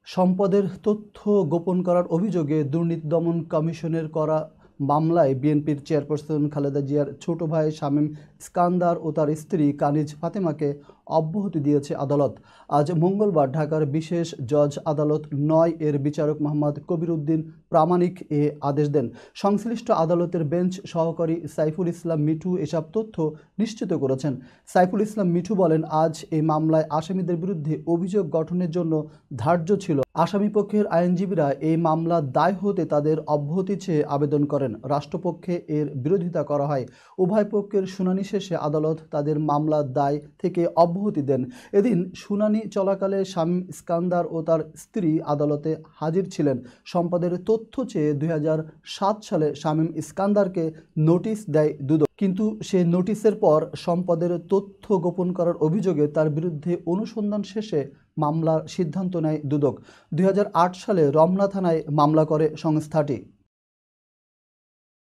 সম্পদের তথ্য গোপন করার অভিযোগে দুর্নীতি দমন কমিশনের করা মামলায় বিএনপির চেয়ারপারসন খালেদা জিয়ার ছোট ভাই শামীম ইস্কান্দার ও তার স্ত্রী কানিজ ফাতেমাকে অব্যাহতি দিয়েছে আদালত। আজ মঙ্গলবার ঢাকার বিশেষ জজ আদালত ৯ এর বিচারক মোহাম্মদ কবির উদ্দিন প্রামাণিক এ আদেশ দেন। সংশ্লিষ্ট আদালতের বেঞ্চ সহকারী সাইফুল ইসলাম মিঠু এসব তথ্য নিশ্চিত করেছেন। সাইফুল ইসলাম মিঠু বলেন, আজ এই মামলায় আসামিদের বিরুদ্ধে অভিযোগ গঠনের জন্য ধার্য ছিল। আসামিপক্ষের আইনজীবীরা এই মামলা দায় হতে তাদের অব্যাহতি চেয়ে আবেদন করেন। রাষ্ট্রপক্ষে এর বিরোধিতা করা হয়। উভয় পক্ষের শুনানি শেষে আদালত তাদের মামলার দায় থেকে অব্যাহতি দেন। এদিন শুনানি চলাকালে শামীম ইস্কান্দার ও তার স্ত্রী আদালতে হাজির ছিলেন। সম্পদের তথ্য চেয়ে ২০০৭ সালে শামীম ইস্কান্দারকে নোটিশ দেয় দুদক, কিন্তু সে নোটিশের পর সম্পদের তথ্য গোপন করার অভিযোগে তার বিরুদ্ধে অনুসন্ধান শেষে মামলার সিদ্ধান্ত নেয় দুদক। ২০০৮ সালে রমনা থানায় মামলা করে সংস্থাটি।